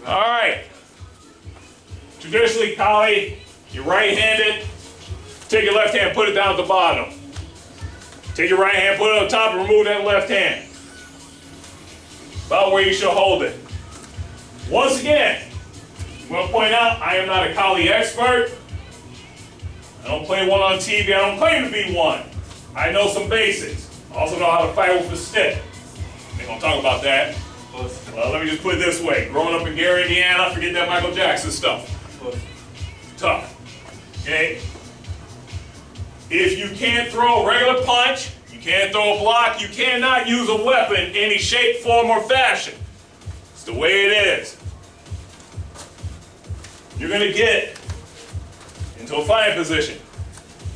All right. Traditionally, Kali, you're right-handed. Take your left hand, put it down at the bottom. Take your right hand, put it on top, and remove that left hand. About where you should hold it. Once again, I'm going to point out, I am not a Kali expert. I don't play one on TV. I don't claim to be one. I know some basics. I also know how to fight with a stick. We're going to talk about that. Well, let me just put it this way. Growing up in Gary, Indiana, forget that Michael Jackson stuff. Tough. Okay? If you can't throw a regular punch, you can't throw a block, you cannot use a weapon in any shape, form, or fashion. It's the way it is. You're going to get into a fighting position.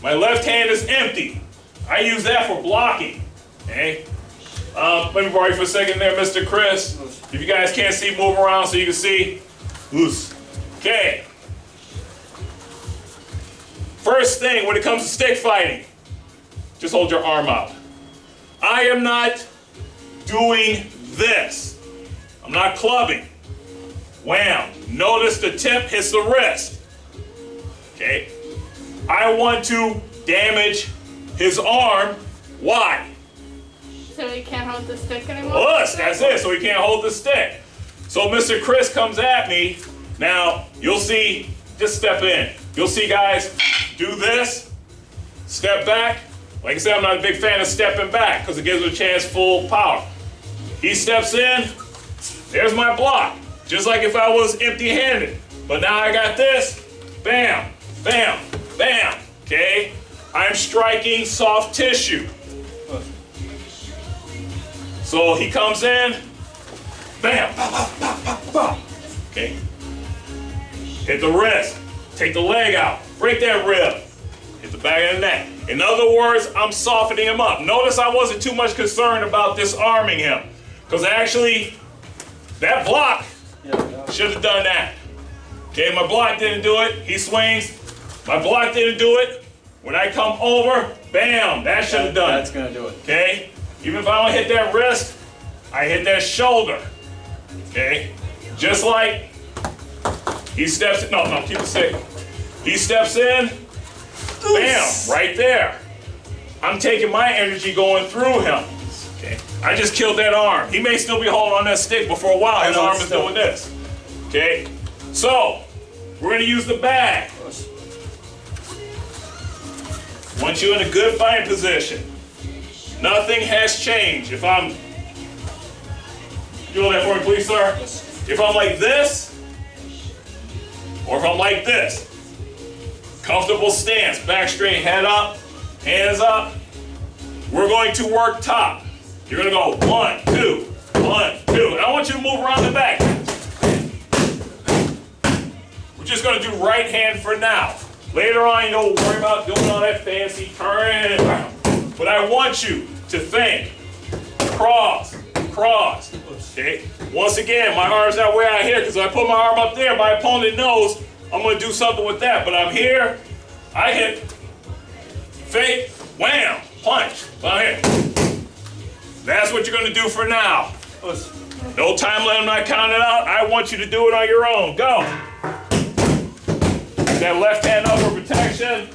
My left hand is empty. I use that for blocking. Okay? Let me borrow you for a second there, Mr. Chris. If you guys can't see, move around so you can see. Loose. Okay. First thing, when it comes to stick fighting, just hold your arm out. I am not doing this. I'm not clubbing. Wham. Notice the tip hits the wrist. Okay? I want to damage his arm. Why? So he can't hold the stick anymore? Plus, that's it, so he can't hold the stick. So Mr. Chris comes at me. Now, you'll see, just step in. You'll see guys do this, step back. Like I said, I'm not a big fan of stepping back because it gives him a chance full power. He steps in, there's my block. Just like if I was empty-handed. But now I got this, bam, bam, bam, okay? I'm striking soft tissue. So he comes in, bam, okay? Hit the wrist, take the leg out, break that rib, hit the back of the neck. In other words, I'm softening him up. Notice I wasn't too much concerned about disarming him, because actually, that block should have done that. Okay, my block didn't do it, he swings, my block didn't do it. When I come over, bam, that should have done it. That's gonna do it. Okay? Even if I don't hit that wrist, I hit that shoulder. Okay? Just like he steps in, no, keep it safe. He steps in, bam, right there. I'm taking my energy going through him. Okay? I just killed that arm. He may still be holding on that stick, but for a while his arm is doing this. Okay? So, we're gonna use the bag. Once you're in a good fighting position, nothing has changed. If I'm, you hold that for me, please, sir? If I'm like this, or if I'm like this, comfortable stance, back straight, head up, hands up. We're going to work top. You're gonna go 1, 2, 1, 2. And I want you to move around the back. We're just gonna do right hand for now. Later on, you don't worry about doing all that fancy turn. But I want you to think, cross, cross. Okay? Once again, my arm's not way out here because if I put my arm up there, my opponent knows I'm going to do something with that. But I'm here, I hit, fake, wham, punch. I'm here. That's what you're going to do for now. No time limit, I'm not counting it out. I want you to do it on your own. Go. That left hand up for protection.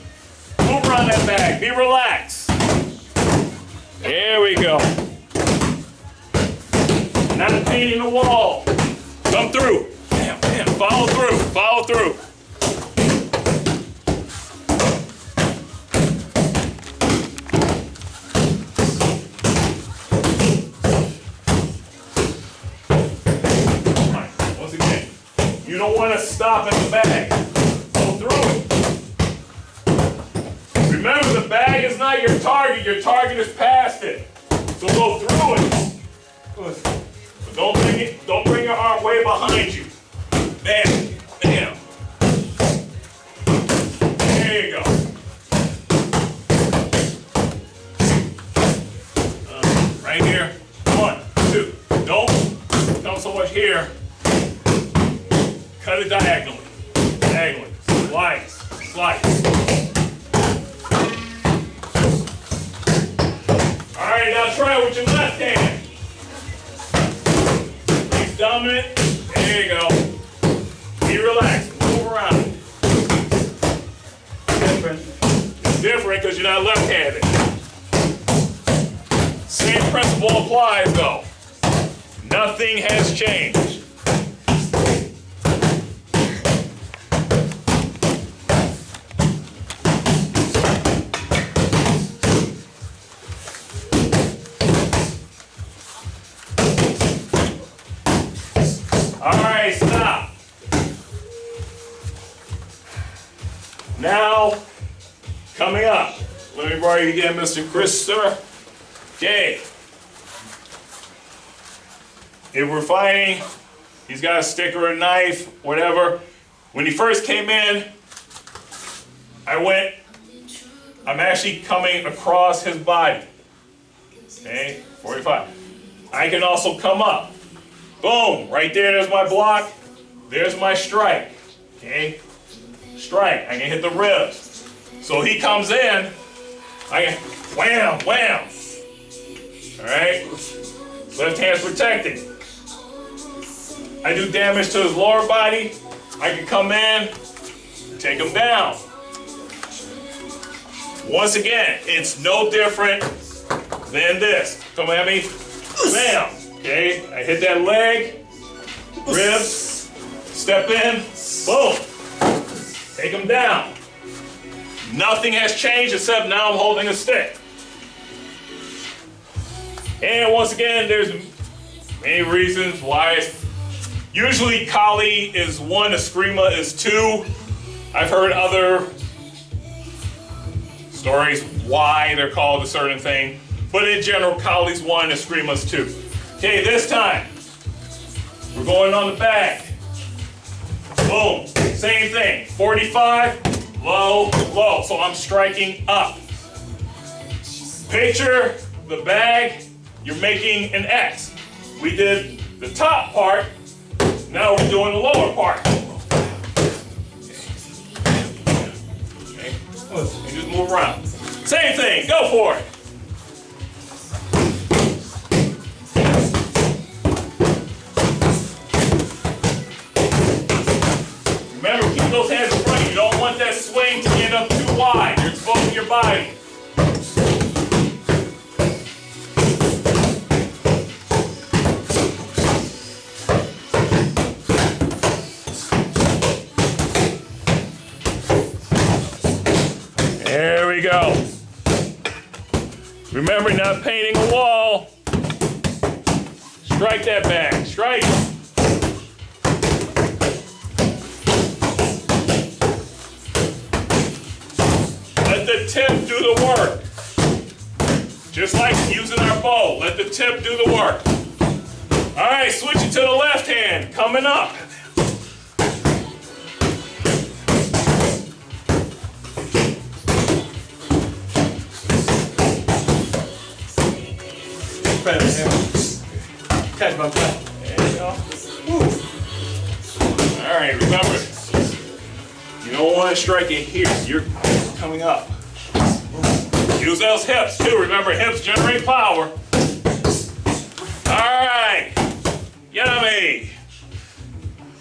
Move around that bag. Be relaxed. There we go. Not painting the wall. Come through. Bam, bam. Follow through. Follow through. All right. Once again, you don't want to stop at the bag. Remember, the bag is not your target. Your target is past it. So go through it. But don't bring your arm way behind you. Bam, bam. There you go. Right here. 1, 2. Don't come so much here. Cut it diagonally. Diagonally. Slice. Slice. All right, now try it with your left hand. He's dominant. There you go. Now left-handed. Same principle applies though. Nothing has changed. All right, stop. Now, coming up. Let me borrow you again, Mr. Chris, sir. Okay. If we're fighting, he's got a stick or a knife, whatever. When he first came in, I'm actually coming across his body. Okay, 45. I can also come up. Boom, right there's my block. There's my strike. Okay, strike. I can hit the ribs. So he comes in, I can wham, wham. All right, left hand's protecting. I do damage to his lower body. I can come in, take him down. Once again, it's no different than this. Come at me, bam. Okay, I hit that leg, ribs, step in, boom. Take him down. Nothing has changed except now I'm holding a stick. And once again, there's many reasons why. Usually Kali is 1, Eskrima is 2. I've heard other stories why they're called a certain thing. But in general, Kali's 1, Eskrima's 2. Okay, this time, we're going on the back. Boom, same thing. 45, low, low. So I'm striking up. Picture the bag, you're making an X. We did the top part, now we're doing the lower part. Okay, and just move around. Same thing, go for it. Remember, keep those hands in front. You don't want that swing to end up too wide. You're exposing your body. There we go. Remember, not painting a wall. Strike that bag. Strike. Let the tip do the work. Just like using our bow. Let the tip do the work. All right, switch it to the left hand. Coming up. Catch my breath. There you go. Woo. All right, remember, you don't want to strike it here. You're coming up. Use those hips too. Remember, hips generate power. All right, yummy.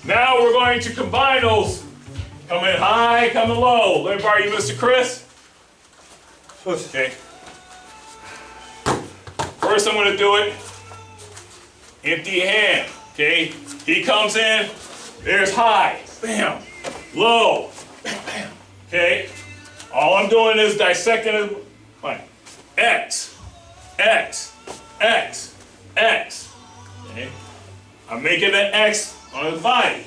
Now we're going to combine those. Coming high, coming low. Let me borrow you, Mr. Chris. Okay. First, I'm going to do it empty hand. Okay. He comes in. There's high. Bam. Low. Bam, bam. Okay. All I'm doing is dissecting it. Like X, X, X, X. Okay. I'm making an X on his body.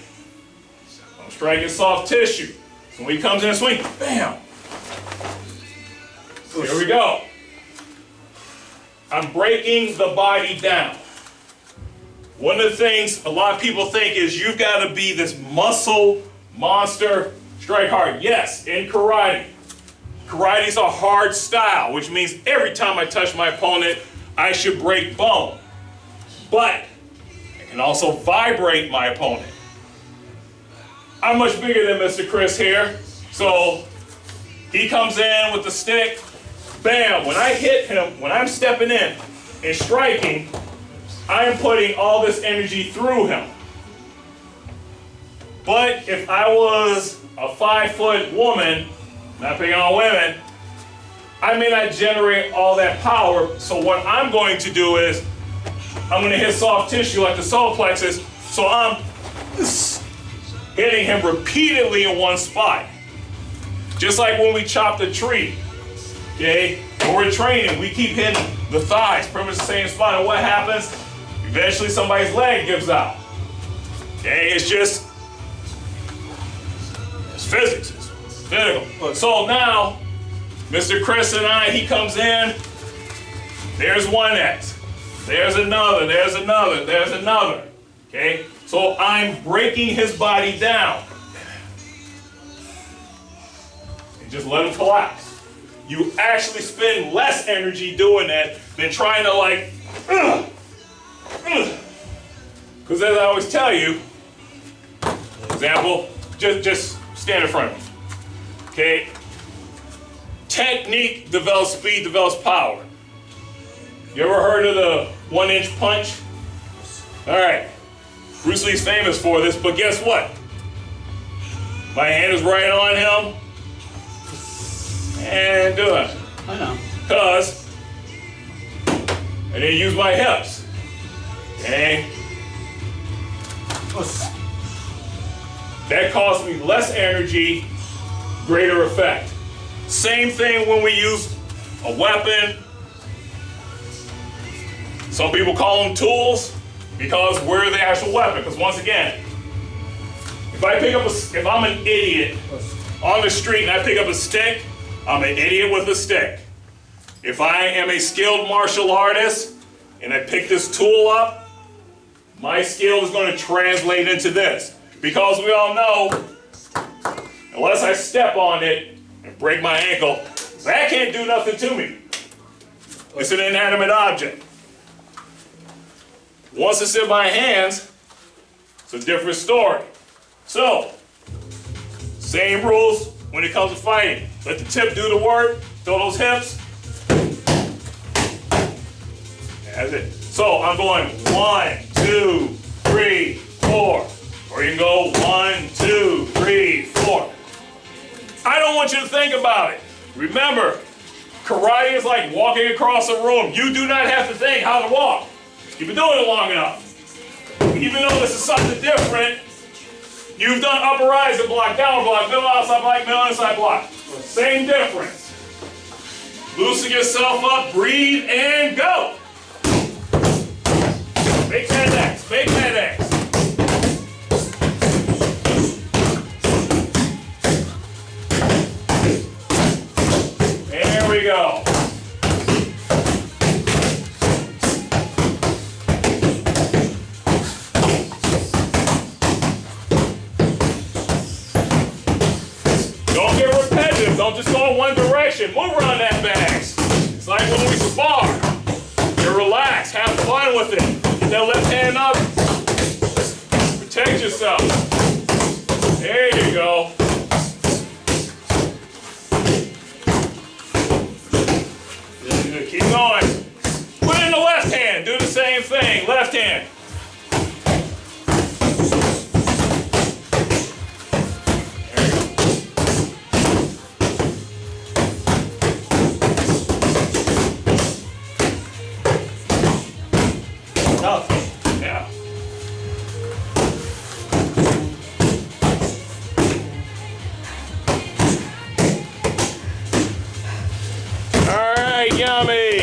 I'm striking soft tissue. So when he comes in and swing, bam. Here we go. I'm breaking the body down. One of the things a lot of people think is you've got to be this muscle monster, strike hard. Yes, in karate. Karate's a hard style, which means every time I touch my opponent, I should break bone. But I can also vibrate my opponent. I'm much bigger than Mr. Chris here, so he comes in with the stick. Bam! When I hit him, when I'm stepping in and striking, I am putting all this energy through him. But if I was a 5-foot woman, not picking on women, I may not generate all that power. So what I'm going to do is I'm going to hit soft tissue like the solar plexus. So I'm hitting him repeatedly in one spot. Just like when we chop the tree. Okay? When we're training, we keep hitting the thighs, pretty much the same spot. And what happens? Eventually somebody's leg gives out. Okay? It's physics. It's physical. So now, Mr. Chris and I, he comes in. There's one X. There's another. There's another. There's another. Okay? So I'm breaking his body down. And just let him collapse. You actually spend less energy doing that than trying to like, because as I always tell you, example, just stand in front of me. Okay? Technique develops speed, develops power. You ever heard of the 1-inch punch? All right. Bruce Lee's famous for this, but guess what? My hand is right on him. And do it. I know. Because I didn't use my hips. Okay? That cost me less energy, greater effect. Same thing when we use a weapon. Some people call them tools because we're the actual weapon. Because once again, if I'm an idiot on the street and I pick up a stick, I'm an idiot with a stick. If I am a skilled martial artist and I pick this tool up, my skill is going to translate into this. Because we all know, unless I step on it and break my ankle, that can't do nothing to me. It's an inanimate object. Once it's in my hands, it's a different story. So, same rules when it comes to fighting. Let the tip do the work, throw those hips. That's it. So I'm going 1, 2, 3, 4. Or you can go 1, 2, 3, 4. I don't want you to think about it. Remember, karate is like walking across a room. You do not have to think how to walk. You've been doing it long enough. Even though this is something different, you've done upper rise and block, down block, middle outside block, middle inside block. Same difference. Loosen yourself up, breathe, and go. Make that X, make that X. There we go. Don't get repetitive. Don't just go in one direction. Move around that bag. It's like when we spar. You relax. Have fun with it. Get that left hand up. Protect yourself. There you go. Keep going. Put in the left hand. Do the same thing. Left hand. Yeah. All right, yummy.